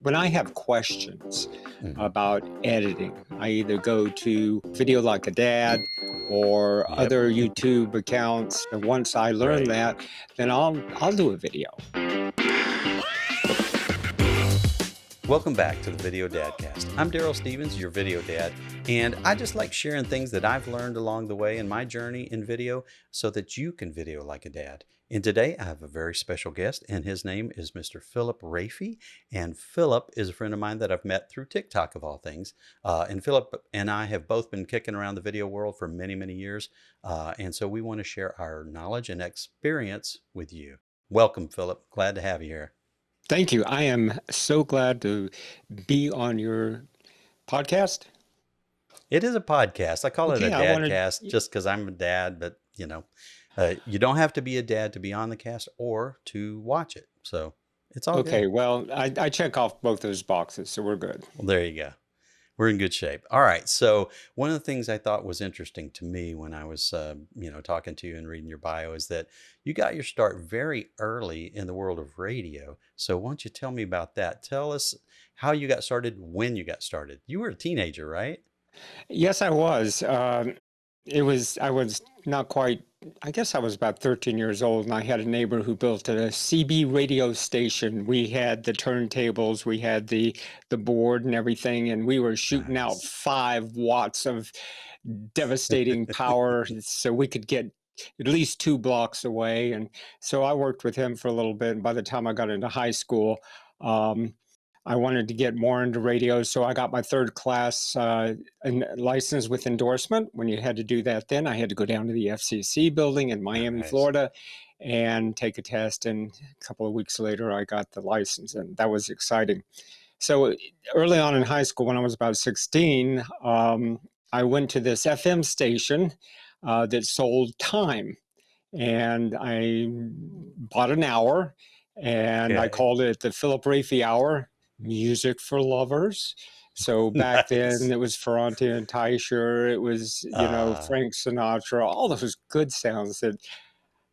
When I have questions Mhm. about editing, I either go to Video Like a Dad or Yep. other YouTube accounts. And once I learn Right. that, then I'll do a video. Welcome back to the Video Dadcast. I'm Daryl Stevens, your video dad, and I just like sharing things that I've learned along the way in my journey in video so that you can video like a dad. And today I have a very special guest, and his name is Mr. Philip Rafey. And Philip is a friend of mine that I've met through TikTok, of all things. And Philip and I have both been kicking around the video world for many, many years. And so we want to share our knowledge and experience with you. Welcome, Philip. Glad to have you here. Thank you. I am so glad to be on your podcast. It is a podcast. I call it a Okay, I wanted. dadcast just because I'm a dad, but you don't have to be a dad to be on the cast or to watch it. So it's all Okay, good. well, I check off both those boxes, so we're good. Well, there you go. We're in good shape. All right. So one of the things I thought was interesting to me when I was, talking to you and reading your bio is that you got your start very early in the world of radio. So why don't you tell me about that? Tell us how you got started, when you got started. You were a teenager, right? Yes, I was. I was not quite, I guess I was about 13 years old, and I had a neighbor who built a CB radio station. We had the turntables, we had the board and everything, and we were shooting out Nice. 5 watts of devastating power so we could get at least 2 blocks away. And so I worked with him for a little bit. And by the time I got into high school, um, I wanted to get more into radio, so I got my third class license with endorsement. When you had to do that, then I had to go down to the FCC building in Miami, Nice. Florida, and take a test. And a couple of weeks later, I got the license, and that was exciting. So early on in high school, when I was about 16, I went to this FM station that sold time, and I bought an hour, and I Okay. called it the Philip Rafey Hour, music for lovers. So back then Nice. it was Ferrante and Teicher, it was, Uh, Frank Sinatra, all those good sounds that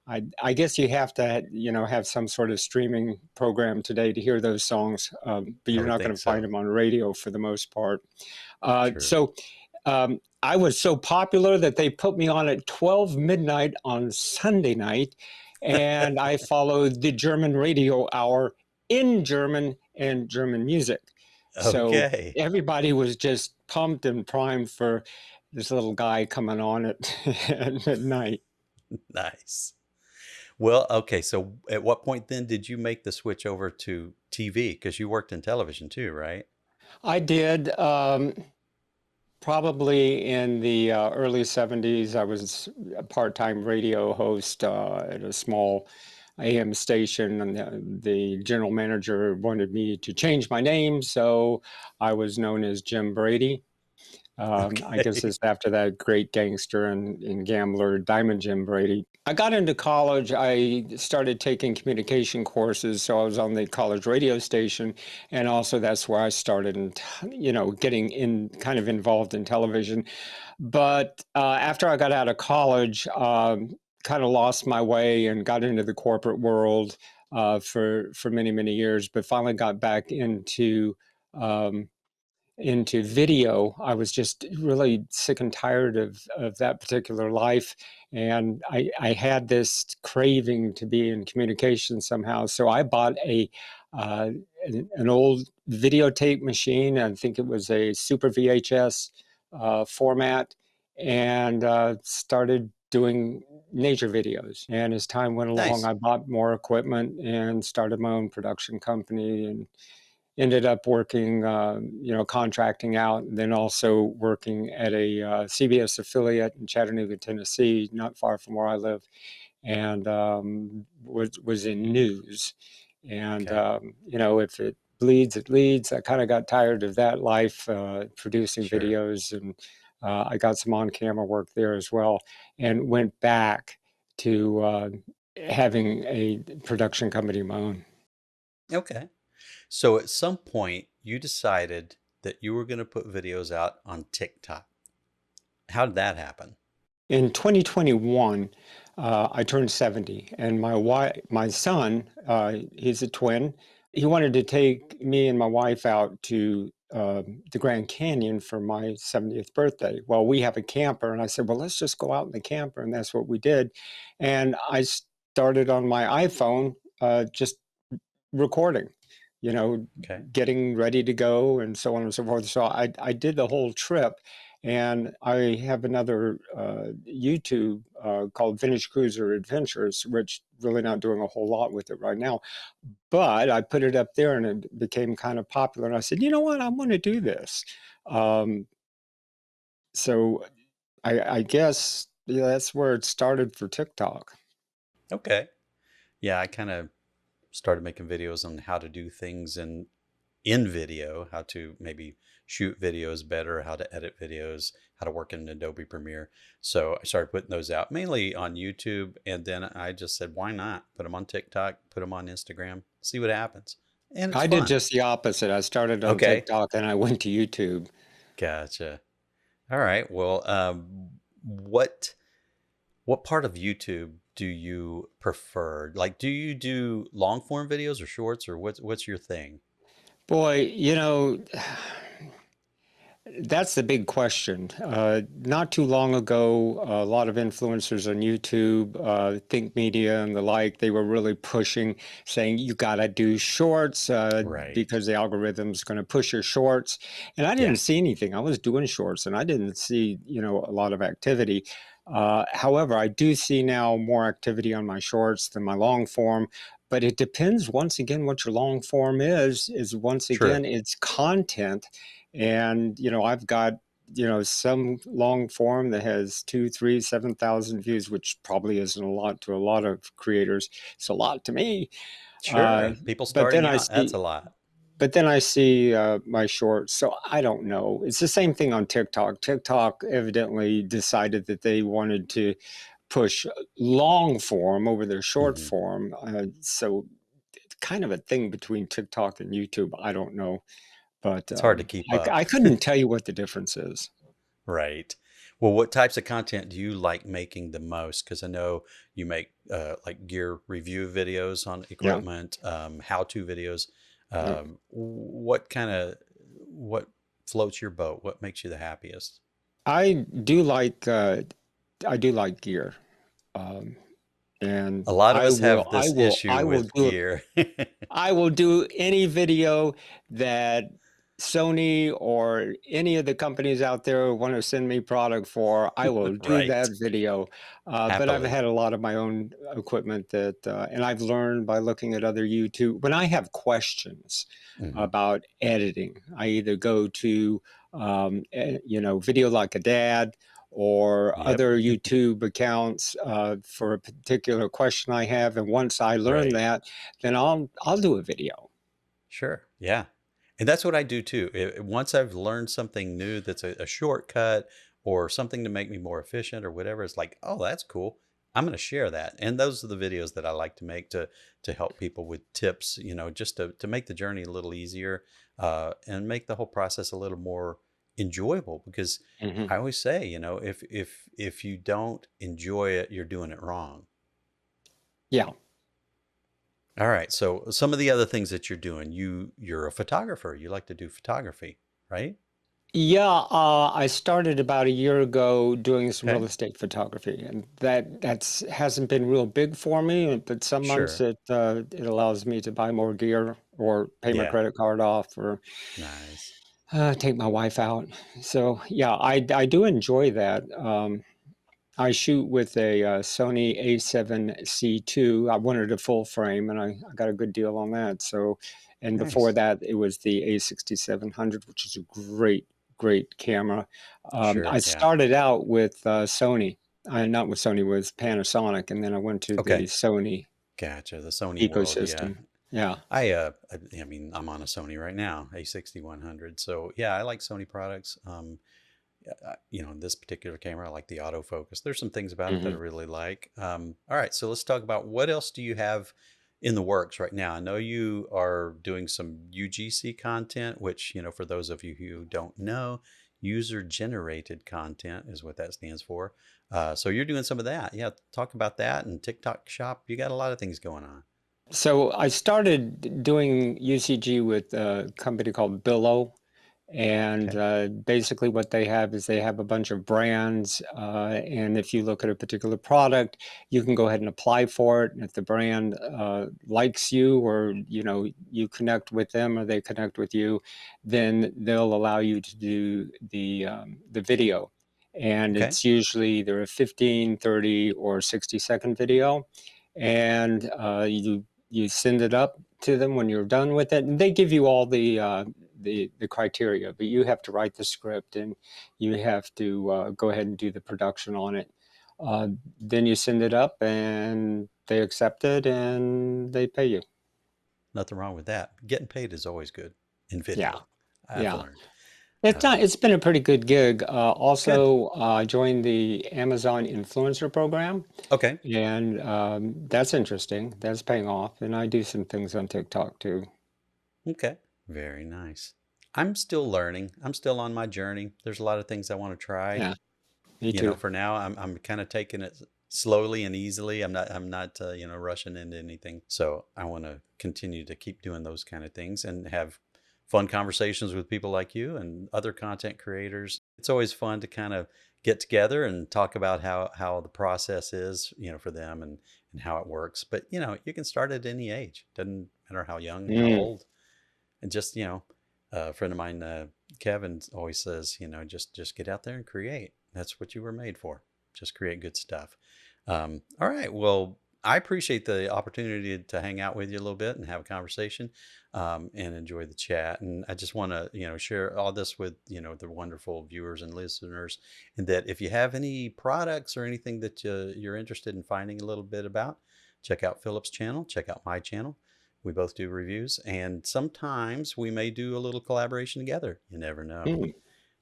I guess you have to, have some sort of streaming program today to hear those songs, but I you're would not going think to find so. them on radio for the most part. True. So I was so popular that they put me on at 12 midnight on Sunday night, and I followed the German radio hour in German and German music. So Okay. everybody was just pumped and primed for this little guy coming on at midnight. Nice. Well, okay. So at what point then did you make the switch over to TV? Because you worked in television too, right? I did. Probably in the early 70s, I was a part-time radio host at a small AM station, and the general manager wanted me to change my name, so I was known as Jim Brady. I guess Okay. it's after that great gangster and gambler, Diamond Jim Brady. I got into college. I started taking communication courses, so I was on the college radio station, and also that's where I started, and getting in kind of involved in television. But after I got out of college, kind of lost my way and got into the corporate world for many many years, but finally got back um, into video. I was just really sick and tired of that particular life. And I had this craving to be in communication somehow. So I bought uh, an old videotape machine. I think it was a Super VHS format, and started doing nature videos. And as time went along, Nice. I bought more equipment and started my own production company, and ended up working, contracting out, and then also working at a CBS affiliate in Chattanooga, Tennessee, not far from where I live, and was in news. And Okay. if it bleeds, it leads. I kind of got tired of that life, producing Sure. videos, and I got some on-camera work there as well, and went back to having a production company of my own. Okay. So at some point you decided that you were going to put videos out on TikTok. How did that happen? In 2021, I turned 70, and my son, he's a twin. he wanted to take me and my wife out to the Grand Canyon for my 70th birthday. Well, we have a camper, and I said, well, let's just go out in the camper, and that's what we did. And I started on my iPhone, just recording, you know, Okay. getting ready to go and so on and so forth. So I did the whole trip. And I have another YouTube called Vintage Cruiser Adventures, which really not doing a whole lot with it right now. But I put it up there and it became kind of popular. And I said, you know what, I want to do this. Um, so I guess yeah, that's where it started for TikTok. Okay. Yeah, I kind of started making videos on how to do things in video, how to maybe shoot videos better, how to edit videos, how to work in Adobe Premiere. So I started putting those out mainly on YouTube. And then I just said, why not put them on TikTok, put them on Instagram, see what happens. And it's I did fun. just the opposite. I started on Okay. TikTok and I went to YouTube. Gotcha. All right. Well, what part of YouTube do you prefer? Like, do you do long form videos or shorts, or what's your thing? Boy, that's the big question. Not too long ago, a lot of influencers on YouTube, Think Media and the like, they were really pushing, saying you got to do shorts Right. because the algorithm's going to push your shorts. And I Yeah. didn't see anything. I was doing shorts and I didn't see, a lot of activity. However, I do see now more activity on my shorts than my long form. But it depends once again what your long form is once True. again, it's content and, I've got, some long form that has 2, 3, 7,000 views, which probably isn't a lot to a lot of creators. It's a lot to me. Uh, Sure. People but then starting I out, that's a see, lot. but then I see my shorts. So I don't know. It's the same thing on TikTok. TikTok evidently decided that they wanted to push long form over their short Hmm. form. So it's kind of a thing between TikTok and YouTube. I don't know. But It's hard to keep up. I couldn't tell you what the difference is. Right. Well, what types of content do you like making the most? Because I know you make like gear review videos on Yeah. equipment, how-to videos. Yeah. What floats your boat? What makes you the happiest? I do like I do like gear. Um, and A lot of us have this I issue will with do gear. I will do any video that Sony or any of the companies out there want to send me product for. I will do that Right. video. But I've Happily. had a lot of my own equipment and I've learned by looking at other YouTube. When I have questions Hmm. about editing, I either go to, Video Like a Dad or Yep. other YouTube accounts for a particular question I have. And once I learn Right. that, then I'll do a video. Sure. Yeah. And that's what I do too. Once I've learned something new that's a shortcut or something to make me more efficient or whatever, it's like, oh, that's cool. I'm going to share that. And those are the videos that I like to make to help people with tips, just to make the journey a little easier and make the whole process a little more enjoyable. Because Hmm. I always say, if you don't enjoy it, you're doing it wrong. Yeah. All right. So some of the other things that you're doing, you're a photographer. You like to do photography, right? Yeah, I started about a year ago doing some real Okay. estate photography, and that's hasn't been real big for me. But some months Sure. it allows me to buy more gear or pay my Yeah. credit card off or Nice. take my wife out. So yeah, I do enjoy that. I shoot with a Sony A7C II. I wanted a full frame, and I got a good deal on that. So, and before Nice. that, it was the A6700, which is a great camera. I Sure. Yeah. started out with Sony, not with Sony, with Panasonic, and then I went to the Okay. Sony Gotcha. The Sony world. Yeah. ecosystem. Yeah. I mean, I'm on a Sony right now, A6100. So yeah, I like Sony products. This particular camera, I like the autofocus. There's some things about it that I Hmm. really like. All right, so let's talk about what else do you have in the works right now? I know you are doing some UGC content, which, for those of you who don't know, user generated content is what that stands for. So you're doing some of that. Yeah, talk about that and TikTok shop. You got a lot of things going on. So I started doing UCG with a company called Billo. And Okay. basically, what they have is they have a bunch of brands. And if you look at a particular product, you can go ahead and apply for it. And if the brand likes you, or you connect with them, or they connect with you, then they'll allow you to do the video. And Okay. it's usually either a 15, 30, or 60-second video. And you send it up to them when you're done with it, and they give you all the criteria, but you have to write the script and you have to go ahead and do the production on it. Then you send it up and they accept it and they pay you. Nothing wrong with that. Getting paid is always good in Yeah, video, I've yeah. learned. It's Uh, not. It's been a pretty good gig. Good. Also, I joined the Amazon influencer program, Okay. and that's interesting. That's paying off, and I do some things on TikTok too. Okay. Very nice. I'm still learning. I'm still on my journey. There's a lot of things I want to try. Yeah, me too. For now, I'm kind of taking it slowly and easily. I'm not rushing into anything. So I want to continue to keep doing those kind of things and have fun conversations with people like you and other content creators. It's always fun to kind of get together and talk about how the process is, for them and how it works. But you can start at any age. Doesn't matter how young, how Mm, old. And just, a friend of mine, Kevin, always says, just get out there and create. That's what you were made for. Just create good stuff. All right. Well, I appreciate the opportunity to hang out with you a little bit and have a conversation, and enjoy the chat. And I just want to, share all this with, the wonderful viewers and listeners. And that if you have any products or anything that you're interested in finding a little bit about, check out Philip's channel, check out my channel. We both do reviews, and sometimes we may do a little collaboration together. You never know. mm.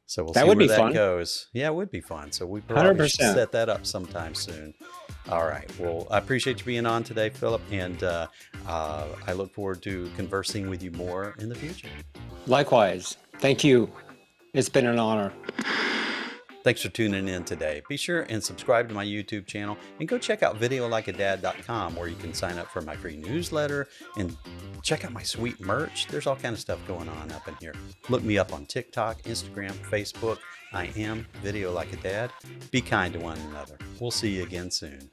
So we'll That see would where be that fun. goes. Yeah, it would be fun. So we probably should 100%. set that up sometime soon. All right. Well, I appreciate you being on today, Philip, and I look forward to conversing with you more in the future. Likewise. Thank you. It's been an honor. Thanks for tuning in today. Be sure and subscribe to my YouTube channel and go check out thevideodadcast.com, where you can sign up for my free newsletter and check out my sweet merch. There's all kind of stuff going on up in here. Look me up on TikTok, Instagram, Facebook. I am Video Like a Dad. Be kind to one another. We'll see you again soon.